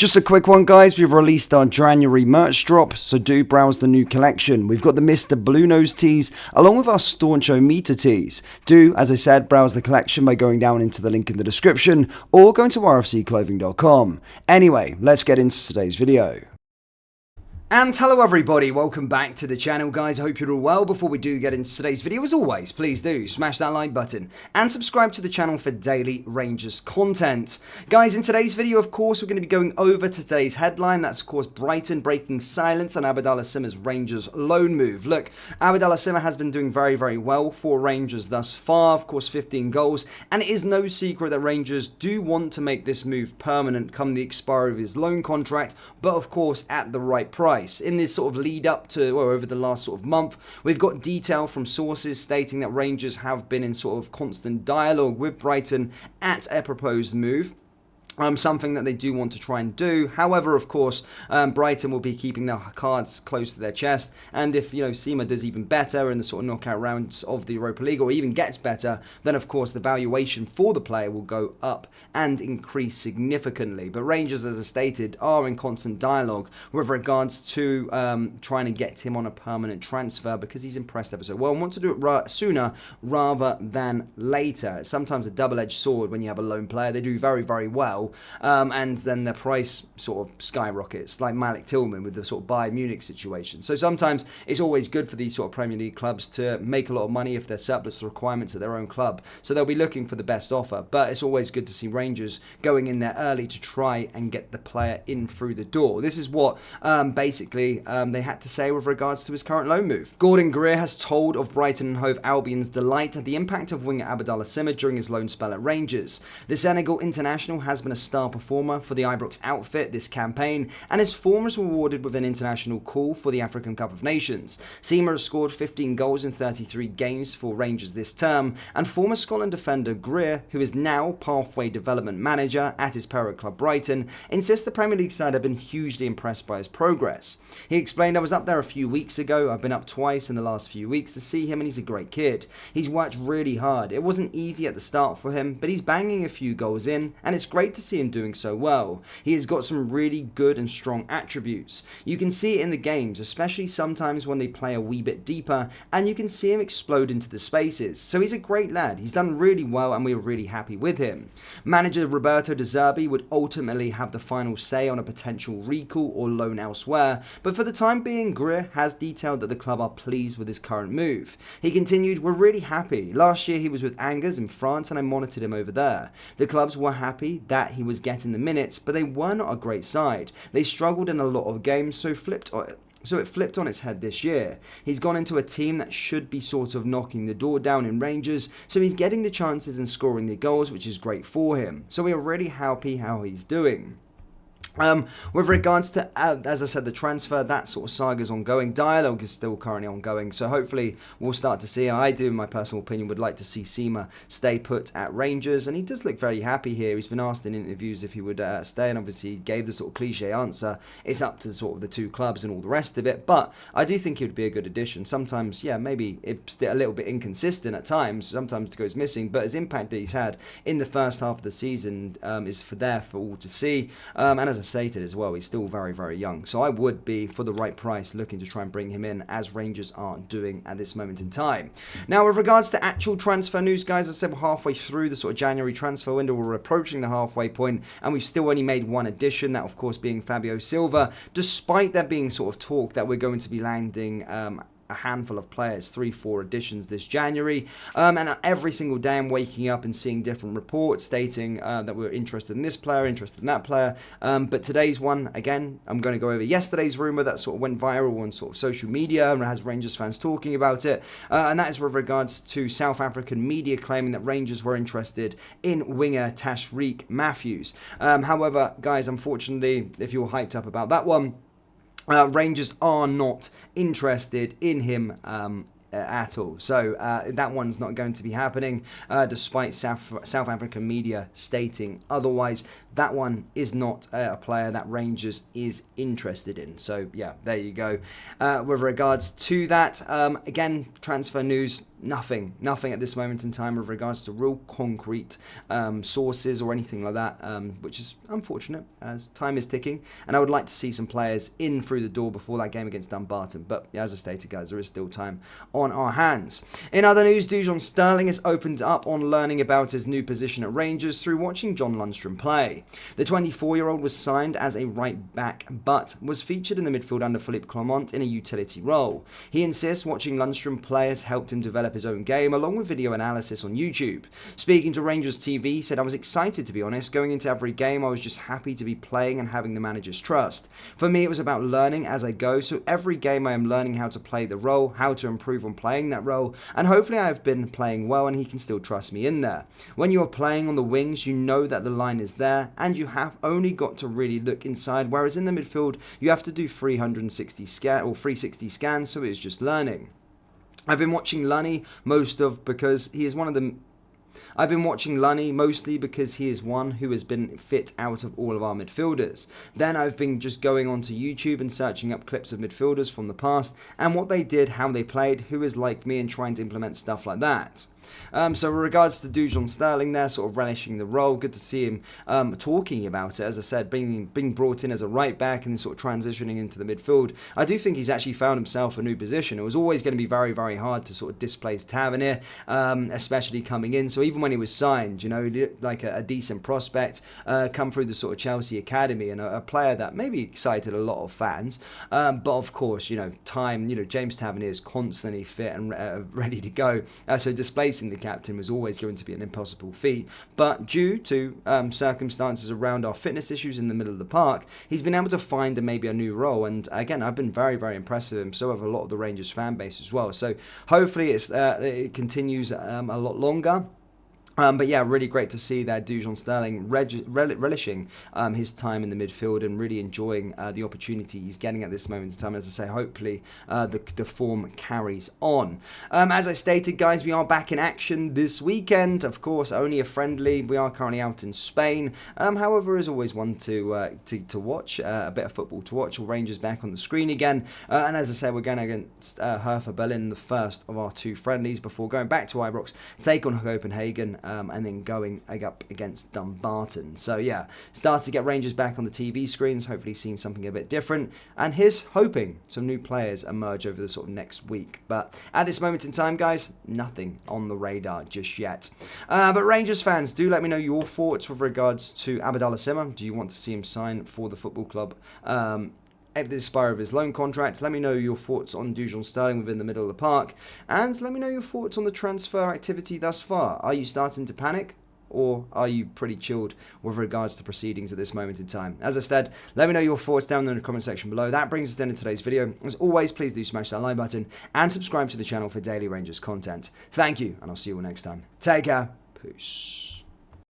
Just a quick one, guys. We've released our January merch drop, so do browse the new collection. We've got the Mr. Blue Nose tees, along with our Stauncho Meter tees. Do, as I said, browse the collection by going down into the link in the description, or going to rfcclothing.com. Anyway, let's get into today's video. And hello everybody, welcome back to the channel, guys. I hope you're all well. Before we do get into today's video, as always, please do smash that like button and subscribe to the channel for daily Rangers content. Guys, in today's video, of course, we're going to be going over to today's headline. That's, of course, Brighton breaking silence on Abdallah Sima's Rangers loan move. Look, Abdallah Sima has been doing very, very well for Rangers thus far. Of course, 15 goals. And it is no secret that Rangers do want to make this move permanent come the expiry of his loan contract, but, of course, at the right price. In this sort of lead up to, or over the last sort of month, we've got detail from sources stating that Rangers have been in sort of constant dialogue with Brighton at a proposed move. Something that they do want to try and do. However, of course, Brighton will be keeping their cards close to their chest. And if, Sima does even better in the sort of knockout rounds of the Europa League, or even gets better, then of course the valuation for the player will go up and increase significantly. But Rangers, as I stated, are in constant dialogue with regards to trying to get him on a permanent transfer because he's impressed ever so well and want to do it sooner rather than later. It's sometimes a double-edged sword when you have a lone player. They do very, very well. And then their price sort of skyrockets, like Malik Tillman with the sort of Bayern Munich situation. So sometimes it's always good for these sort of Premier League clubs to make a lot of money if they're surplus requirements at their own club. So they'll be looking for the best offer. But it's always good to see Rangers going in there early to try and get the player in through the door. This is what basically they had to say with regards to his current loan move. Gordon Greer has told of Brighton and Hove Albion's delight at the impact of winger Abdallah Sima during his loan spell at Rangers. The Senegal international has been a star performer for the Ibrox outfit this campaign, and his form was rewarded with an international call for the African Cup of Nations. Sima has scored 15 goals in 33 games for Rangers this term, and former Scotland defender Greer, who is now pathway development manager at his parent club Brighton, insists the Premier League side have been hugely impressed by his progress. He explained, "I was up there a few weeks ago. I've been up twice in the last few weeks to see him, and he's a great kid. He's worked really hard. It wasn't easy at the start for him, but he's banging a few goals in, and it's great to see him doing so well. He has got some really good and strong attributes. You can see it in the games, especially sometimes when they play a wee bit deeper, and you can see him explode into the spaces. So he's a great lad. He's done really well, and we are really happy with him." Manager Roberto De Zerbi would ultimately have the final say on a potential recall or loan elsewhere, but for the time being, Greer has detailed that the club are pleased with his current move. He continued, "We're really happy. Last year he was with Angers in France, and I monitored him over there. The clubs were happy that he was getting the minutes, but they were not a great side. They struggled in a lot of games, so it flipped on its head this year. He's gone into a team that should be sort of knocking the door down in Rangers, so he's getting the chances and scoring the goals, which is great for him. So we are really happy how he's doing." With regards to, as I said, the transfer, that sort of saga is ongoing. Dialogue is still currently ongoing, so hopefully we'll start to see. I do, in my personal opinion, would like to see Sima stay put at Rangers, and he does look very happy here. He's been asked in interviews if he would stay, and obviously he gave the sort of cliche answer. It's up to sort of the two clubs and all the rest of it, but I do think he would be a good addition. Sometimes, yeah, maybe it's a little bit inconsistent at times. Sometimes it goes missing, but his impact that he's had in the first half of the season is there for all to see. And as I stated as well, he's still very, very young. So I would be, for the right price, looking to try and bring him in, as Rangers aren't doing at this moment in time. Now, with regards to actual transfer news, guys, I said we're halfway through the sort of January transfer window. We're approaching the halfway point, and we've still only made one addition, that of course being Fabio Silva, despite there being sort of talk that we're going to be landing a handful of players, 3-4 additions this January, and every single day I'm waking up and seeing different reports stating that we're interested in this player, interested in that player, but today's one, again, I'm going to go over yesterday's rumour that sort of went viral on sort of social media and has Rangers fans talking about it, and that is with regards to South African media claiming that Rangers were interested in winger Tashreeq Matthews. However, guys, unfortunately, if you're hyped up about that one, Rangers are not interested in him at all. So that one's not going to be happening, despite South African media stating otherwise. that one is not a player that Rangers is interested in. So yeah, there you go. With regards to that, again, transfer news, nothing at this moment in time with regards to real concrete sources or anything like that, which is unfortunate as time is ticking, and I would like to see some players in through the door before that game against Dumbarton, but yeah, as I stated, guys, there is still time on our hands. In other news, Dujon Sterling has opened up on learning about his new position at Rangers through watching John Lundstrom play. The 24-year-old was signed as a right back, but was featured in the midfield under Philippe Clement in a utility role. He insists watching Lundstrom play has helped him develop his own game, along with video analysis on YouTube. Speaking to Rangers TV, he said, "I was excited, to be honest. Going into every game, I was just happy to be playing and having the manager's trust. For me, it was about learning as I go, so every game I am learning how to play the role, how to improve on playing that role, and hopefully I have been playing well and he can still trust me in there. When you are playing on the wings, you know that the line is there, and you have only got to really look inside, whereas in the midfield, you have to do 360 scans, so it is just learning. I've been watching Lunny mostly because he is one who has been fit out of all of our midfielders. Then I've been just going onto YouTube and searching up clips of midfielders from the past and what they did, how they played, who is like me, and trying to implement stuff like that." So with regards to Dujon Sterling there, sort of relishing the role, good to see him talking about it. As I said, being brought in as a right back and sort of transitioning into the midfield, I do think he's actually found himself a new position. It was always going to be very, very hard to sort of displace Tavernier, especially coming in. So even when he was signed, he looked like a decent prospect, come through the sort of Chelsea academy, and a player that maybe excited a lot of fans. But of course, time, James Tavernier is constantly fit and ready to go. So displacing the captain was always going to be an impossible feat, but due to circumstances around our fitness issues in the middle of the park, he's been able to find maybe a new role, and again, I've been very, very impressed with him, so have a lot of the Rangers fan base as well, so hopefully it continues a lot longer. But yeah, really great to see that Dujon Sterling relishing his time in the midfield and really enjoying the opportunity he's getting at this moment in time. As I say, hopefully the form carries on. As I stated, guys, we are back in action this weekend. Of course, only a friendly. We are currently out in Spain. However, is always one to watch, a bit of football to watch. Rangers back on the screen again. And as I say, we're going against Hertha Berlin, the first of our two friendlies, before going back to Ibrox, take on Copenhagen. And then going up against Dumbarton. So yeah, starts to get Rangers back on the TV screens, hopefully seeing something a bit different, and here's hoping some new players emerge over the sort of next week. But at this moment in time, guys, nothing on the radar just yet. But Rangers fans, do let me know your thoughts with regards to Abdallah Sima. Do you want to see him sign for the football club at the expiry of his loan contract? Let me know your thoughts on Dujon Sterling within the middle of the park, and let me know your thoughts on the transfer activity thus far. Are you starting to panic, or are you pretty chilled with regards to proceedings at this moment in time? As I said, let me know your thoughts down in the comment section below. That brings us to the end of today's video. As always, please do smash that like button and subscribe to the channel for daily Rangers content. Thank you, and I'll see you all next time. Take care. Peace.